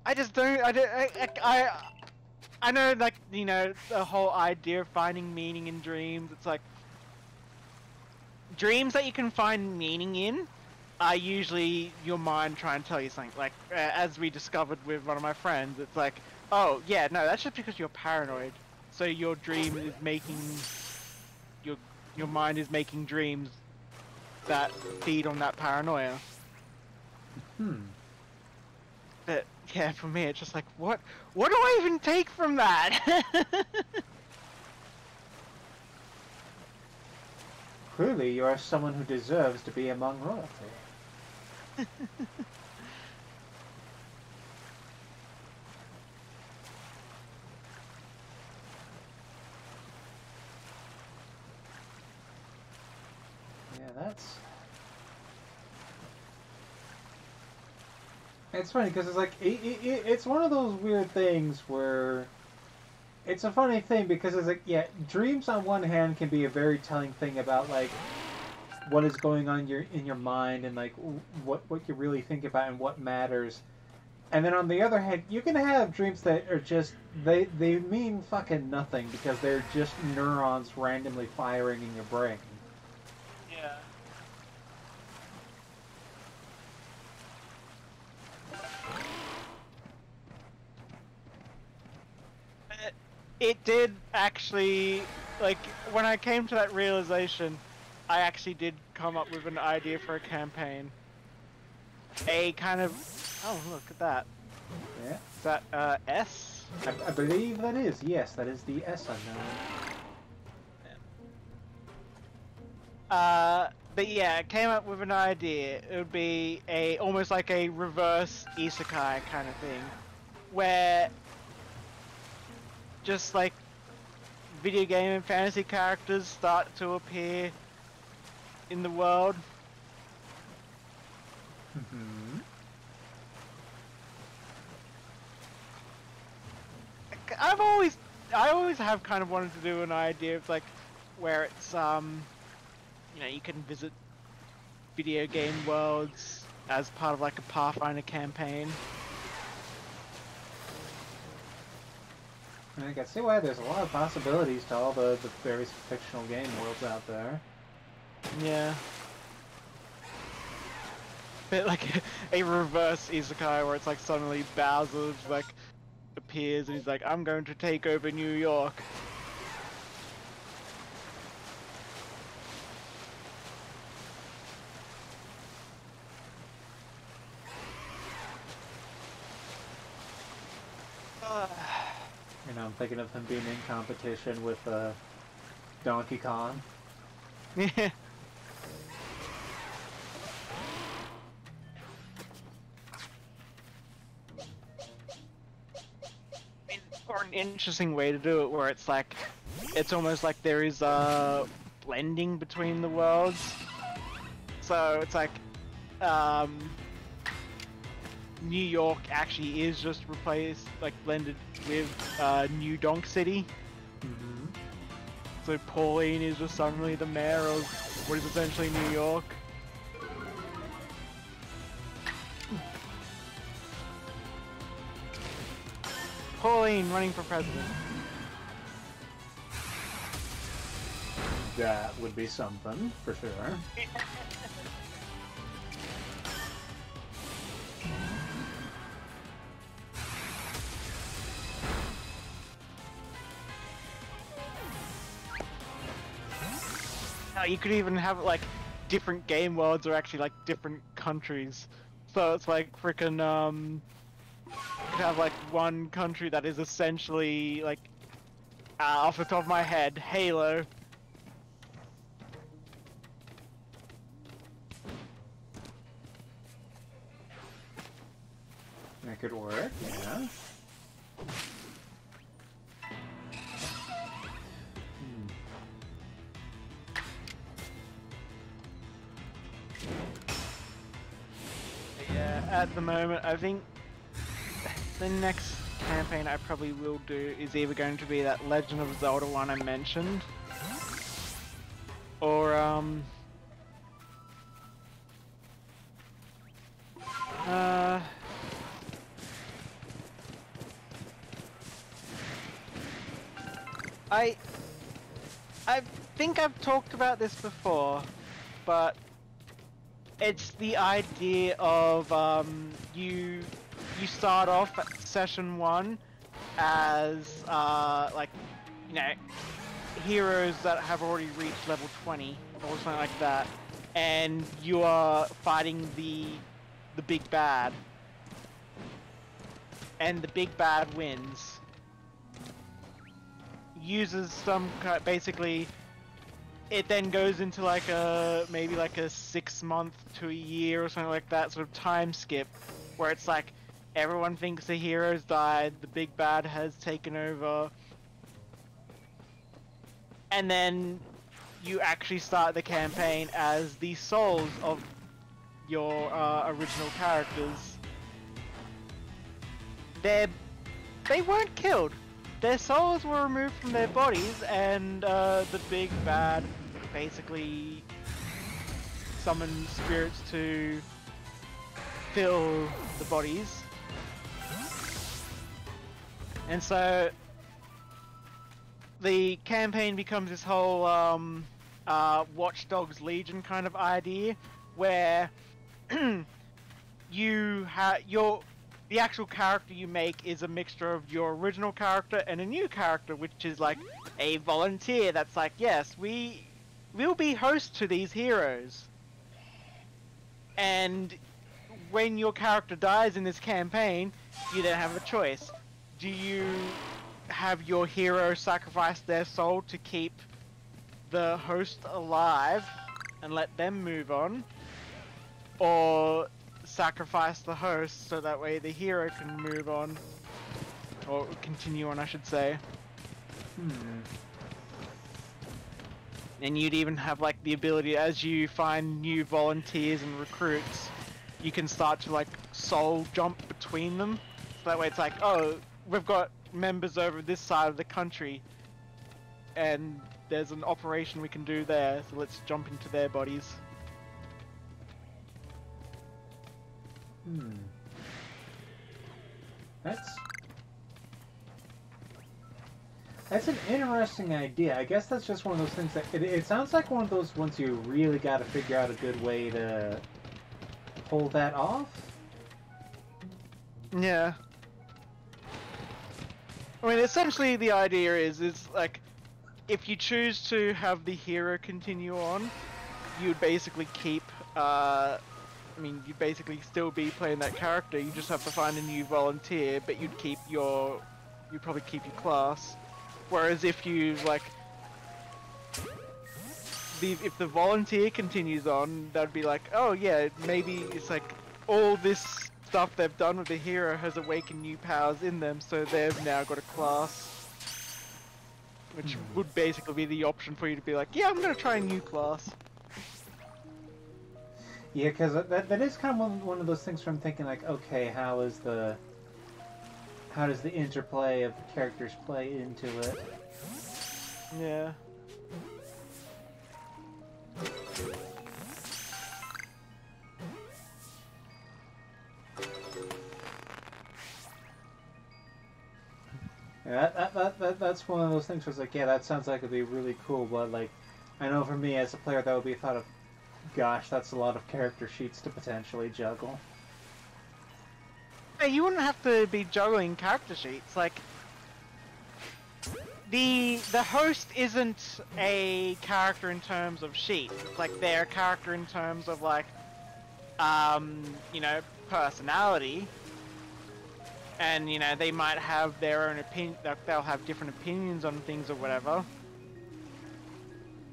I just don't I know, like, you know, the whole idea of finding meaning in dreams. It's like dreams that you can find meaning in are usually your mind trying to tell you something. Like, as we discovered with one of my friends, it's like, oh yeah, no, that's just because you're paranoid. So your dream is making your mind is making dreams that feed on that paranoia. But yeah, for me, it's just like, what do I even take from that? Clearly, you are someone who deserves to be among royalty. Yeah, that's... It's funny, because it's like, it's one of those weird things where... It's a funny thing, because it's like, yeah, dreams on one hand can be a very telling thing about, like, what is going on in your mind, and, like, what you really think about and what matters. And then on the other hand, you can have dreams that are just, they mean fucking nothing, because they're just neurons randomly firing in your brain. Yeah. It did actually, like, when I came to that realization, I actually did come up with an idea for a campaign. A kind of, oh look at that. Yeah. Is that S? I believe that is, yes, that is the S unknown. But yeah, I came up with an idea. It would be almost like a reverse isekai kind of thing, where just like video game and fantasy characters start to appear in the world. I always have kind of wanted to do an idea of like where it's you know, you can visit video game worlds as part of like a Pathfinder campaign. I can see why there's a lot of possibilities to all the various fictional game worlds out there. Yeah. Bit like a reverse isekai where it's like suddenly Bowser like appears and he's like, I'm going to take over New York. You know, I'm thinking of him being in competition with Donkey Kong. Yeah. Or an interesting way to do it where it's like, it's almost like there is a blending between the worlds. So it's like, New York actually is just replaced, like blended with New Donk City. Mm-hmm. So Pauline is just suddenly the mayor of what is essentially New York. Pauline running for president. That would be something, for sure. You could even have like different game worlds are actually like different countries. So it's like frickin' you could have like one country that is essentially like off the top of my head, Halo. That could work, yeah. Yeah, at the moment, I think the next campaign I probably will do is either going to be that Legend of Zelda one I mentioned, or I think I've talked about this before, but it's the idea of you start off at session 1 as like, you know, heroes that have already reached level 20 or something like that, and you are fighting the big bad, and the big bad wins. Uses some kind, basically, it then goes into like a maybe like a 6 month to a year or something like that sort of time skip, where it's like everyone thinks the heroes died, the big bad has taken over, and then you actually start the campaign as the souls of your original characters. They weren't killed. Their souls were removed from their bodies, and the big bad basically summoned spirits to fill the bodies. And so the campaign becomes this whole Watch Dogs Legion kind of idea, where the actual character you make is a mixture of your original character and a new character, which is like a volunteer that's like, yes, we'll be hosts to these heroes. And when your character dies in this campaign, you then have a choice. Do you have your hero sacrifice their soul to keep the host alive and let them move on? Or sacrifice the host so that way the hero can move on, or continue on, I should say. And you'd even have like the ability, as you find new volunteers and recruits, you can start to like soul jump between them. So that way it's like, oh, we've got members over this side of the country and there's an operation we can do there, so let's jump into their bodies. That's an interesting idea. I guess that's just one of those things that it sounds like one of those ones you really got to figure out a good way to pull that off. Yeah. I mean, essentially the idea is like, if you choose to have the hero continue on, you'd basically keep you'd basically still be playing that character. You just have to find a new volunteer, but you'd probably keep your class. Whereas if you like, if the volunteer continues on, that'd be like, oh yeah, maybe it's like all this stuff they've done with the hero has awakened new powers in them, so they've now got a class. Which would basically be the option for you to be like, yeah, I'm gonna try a new class. Yeah, because that is kind of one of those things where I'm thinking like, okay, how does the interplay of the characters play into it? Yeah. That's one of those things where it's like, yeah, that sounds like it'd be really cool, but like, I know for me as a player that would be a thought of, gosh, that's a lot of character sheets to potentially juggle. Hey, you wouldn't have to be juggling character sheets. Like, the host isn't a character in terms of sheet. Like, they're a character in terms of like, you know, personality. And, you know, they might have their own opinion, they'll have different opinions on things or whatever.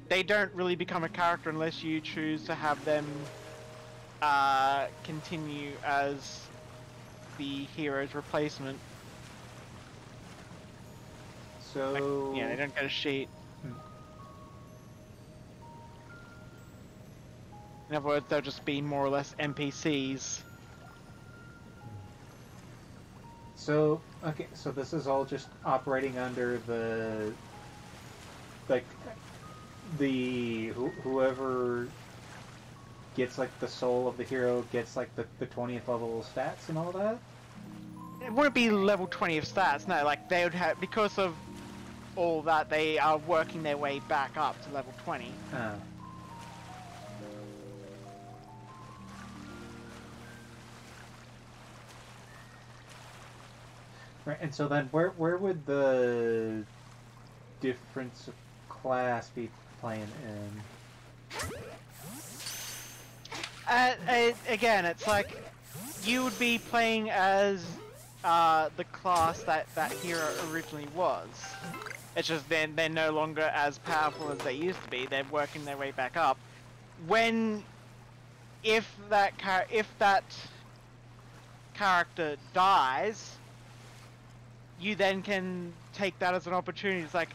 They don't really become a character unless you choose to have them continue as the hero's replacement. So... Like, yeah, they don't get a sheet. In other words, they'll just be more or less NPCs. So, okay, so this is all just operating under the... like... whoever gets like the soul of the hero gets like the 20th level stats and all that? It wouldn't be level 20 of stats, no, like they would have, because of all that, they are working their way back up to level 20. Right, and so then where would the difference of class be playing in? Again, it's like you would be playing as the class that hero originally was. It's just then they're no longer as powerful as they used to be. They're working their way back up. If that character dies, you then can take that as an opportunity. It's like,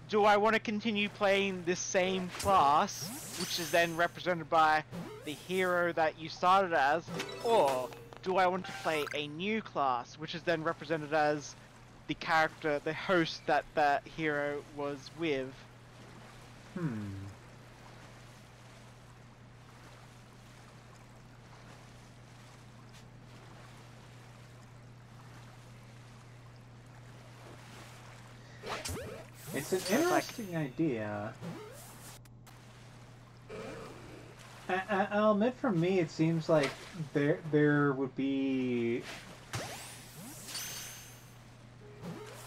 do I want to continue playing this same class, which is then represented by the hero that you started as, or do I want to play a new class, which is then represented as the character, the host that that hero was with? It's an interesting idea. I'll admit, for me, it seems like there would be.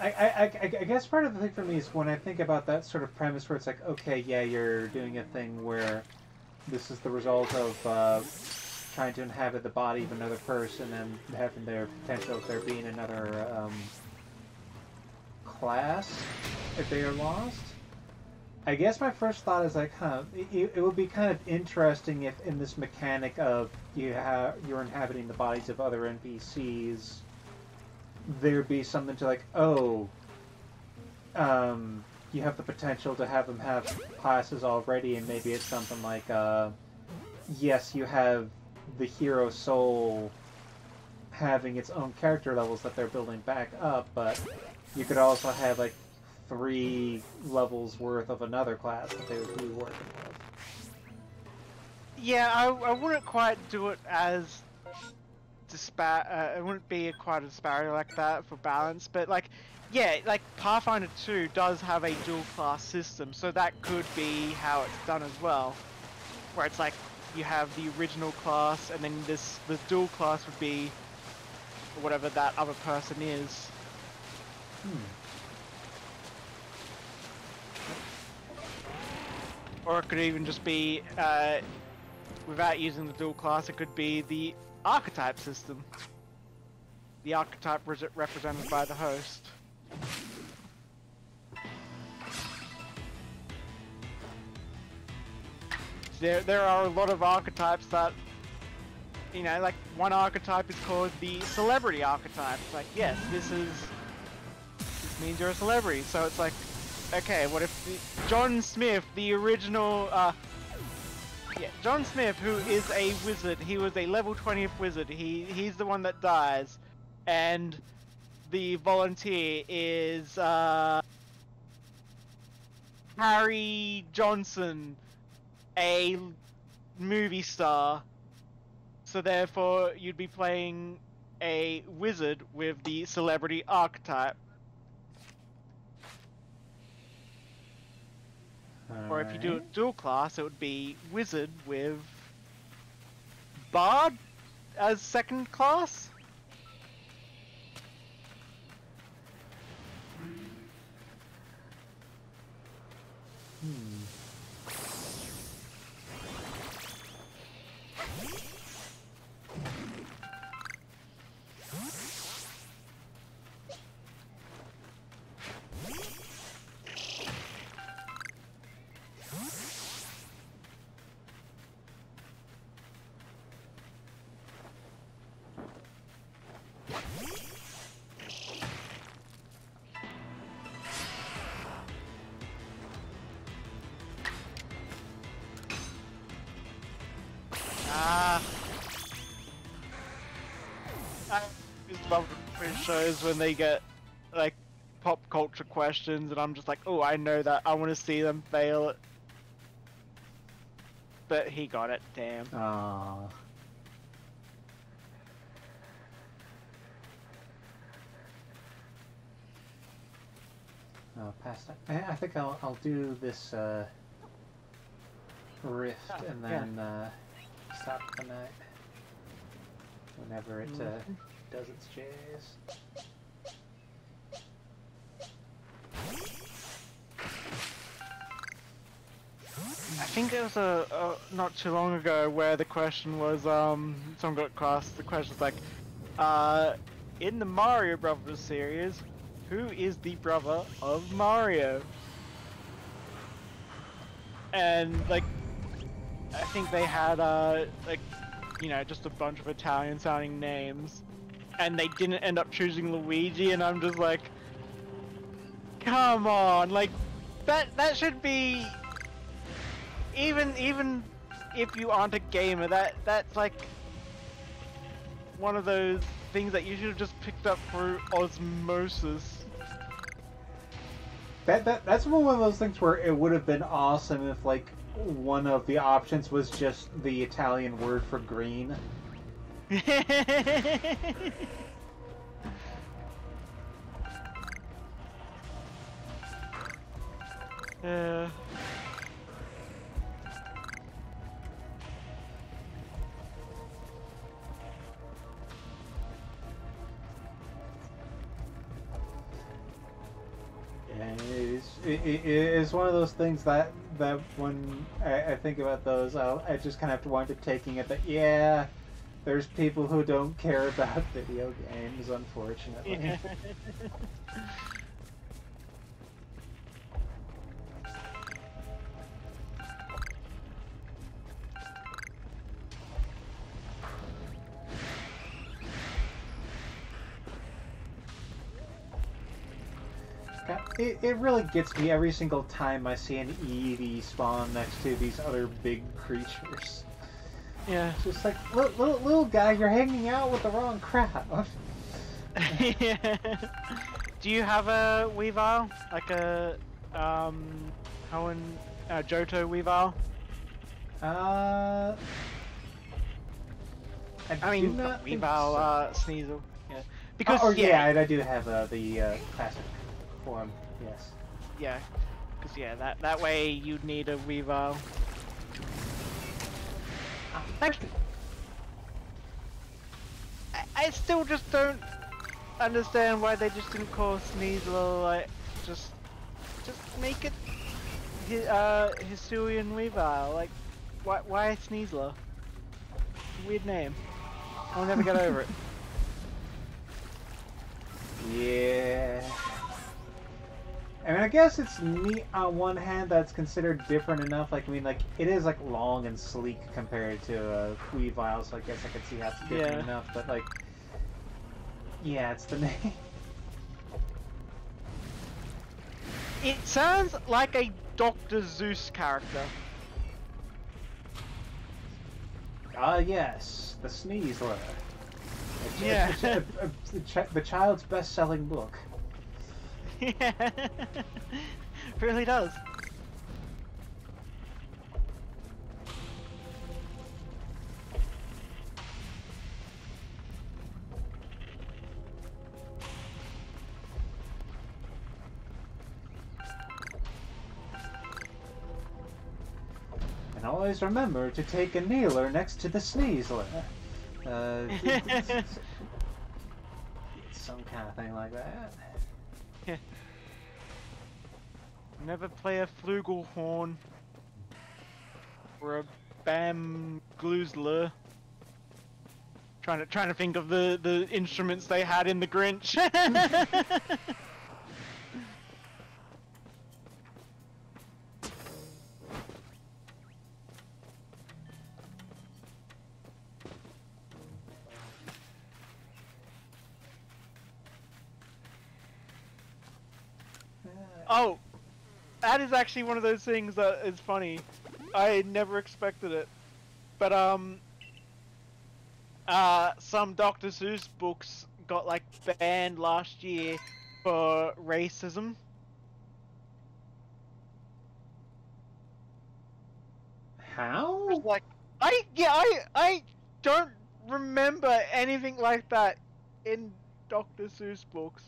I guess part of the thing for me is when I think about that sort of premise where it's like, okay, yeah, you're doing a thing where this is the result of trying to inhabit the body of another person and having their potential of there being another class if they are lost. I guess my first thought is like, it would be kind of interesting if in this mechanic of you're inhabiting the bodies of other NPCs, there'd be something to like, you have the potential to have them have classes already, and maybe it's something like, yes, you have the hero soul having its own character levels that they're building back up, but you could also have like 3 levels worth of another class that they would be working with. Yeah, I wouldn't quite do it as it wouldn't be quite a disparity like that for balance, but like, yeah, like Pathfinder 2 does have a dual class system, so that could be how it's done as well, where it's like you have the original class and then the dual class would be whatever that other person is. Or it could even just be, without using the dual class, it could be the archetype system. The archetype represented by the host. There are a lot of archetypes that, you know, like one archetype is called the celebrity archetype. It's like, yes, this means you're a celebrity. So it's like, okay, what if John Smith, the original, John Smith, who is a wizard, he was a level 20th wizard, he's the one that dies, and the volunteer is, Harry Johnson, a movie star, so therefore you'd be playing a wizard with the celebrity archetype. Or if you do a dual class, it would be wizard with bard as second class. I just love the shows when they get like pop culture questions and I'm just like, oh, I know that, I want to see them fail it. But he got it, damn. Aww. past time. I think I'll do this rift and then stop the night whenever it does its jazz. I think it was not too long ago where the question was someone got asked the question was like in the Mario Brothers series, who is the brother of Mario? And like I think they had like you know just a bunch of Italian sounding names and they didn't end up choosing Luigi, and I'm just like, come on, like that should be even if you aren't a gamer, that's like one of those things that you should have just picked up through osmosis. That's one of those things where it would have been awesome if like one of the options was just the Italian word for green. It's one of those things that when I think about those, I just kind of have to wind up taking it that, yeah, there's people who don't care about video games, unfortunately. Yeah. It really gets me every single time I see an Eevee spawn next to these other big creatures. Yeah. It's just like, little guy, you're hanging out with the wrong crowd. Yeah. Do you have a Weavile? Like a, Johto Weavile? I mean, not Weavile, so. Sneasel. Yeah. Because, I do have the classic form, yes. Yeah. Because, yeah, that way you'd need a Weavile. Actually, I still just don't understand why they just didn't call Sneasel, like, just make it Hisuian Weavile. Like, why Sneasler? Weird name. I'll never get over it. Yeah. I mean, I guess it's neat on one hand that it's considered different enough. Like, I mean, like, it is, like, long and sleek compared to Weavile, so I guess I could see how it's different enough, but, like, yeah, it's the name. It sounds like a Dr. Zeus character. Yes, the Sneasler. Yeah. The child's best-selling book. Yeah, really does. And always remember to take a kneeler next to the Sneasler. It's some kind of thing like that. Yeah. Never play a flugelhorn or a bamgloozler. Trying to think of the instruments they had in the Grinch. Oh, that is actually one of those things that is funny. I never expected it, but some Dr. Seuss books got like banned last year for racism. How? Like, I don't remember anything like that in Dr. Seuss books.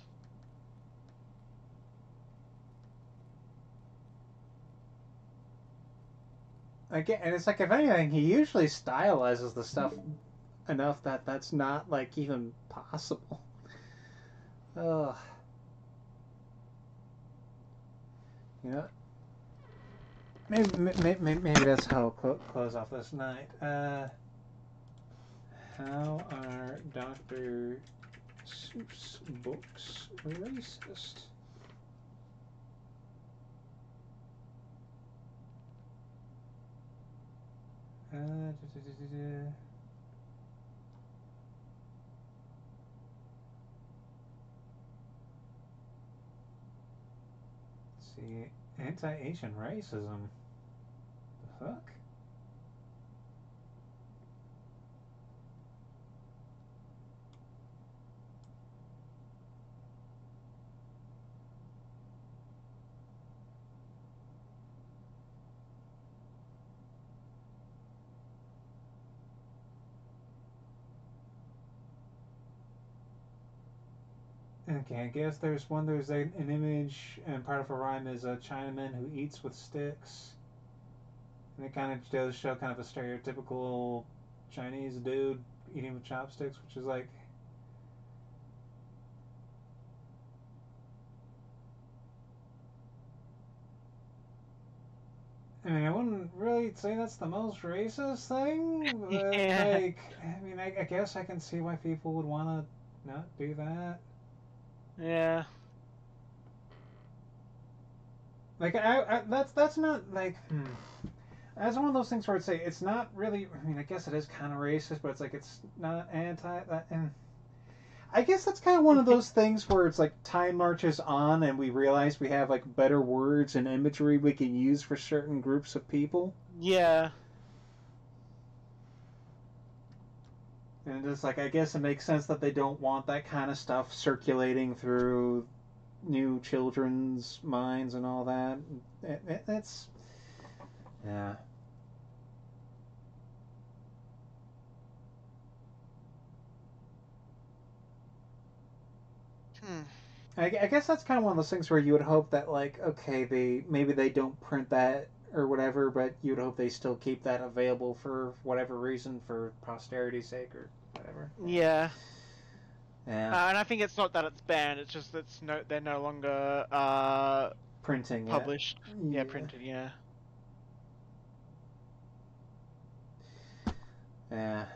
again, and it's like if anything, he usually stylizes the stuff enough that that's not like even possible. Ugh. You know, maybe that's how I'll close off this night. How are Dr. Seuss books racist? Da, da, da, da. Let's see, anti-Asian racism. The fuck? Okay, I guess there's one. There's an image, and part of a rhyme is a Chinaman who eats with sticks, and it kind of does show kind of a stereotypical Chinese dude eating with chopsticks, which is like, I mean, I wouldn't really say that's the most racist thing, but Yeah. like, I mean, I guess I can see why people would want to not do that. Yeah. Like, that's not like, That's one of those things where I'd say it's not really. I mean, I guess it is kind of racist, but it's like it's not anti. And I guess that's kind of one of those things where it's like time marches on, and we realize we have like better words and imagery we can use for certain groups of people. Yeah. And it's like I guess it makes sense that they don't want that kind of stuff circulating through new children's minds and all that. That's yeah. Hmm. I guess that's kind of one of those things where you would hope that like okay maybe they don't print that or whatever, but you'd hope they still keep that available for whatever reason for posterity's sake or whatever. Yeah. Yeah. And I think it's not that it's banned. It's just they're no longer Printing published. it. Yeah, printed. Yeah. Yeah.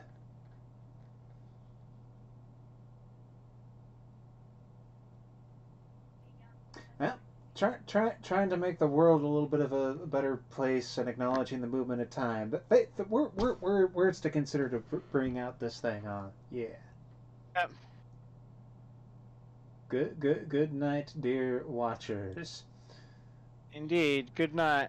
Well, trying to make the world a little bit of a better place and acknowledging the movement of time. But we're words to consider to bring out this thing, huh? Yeah. Yep. Good night, dear watchers. Indeed. Good night.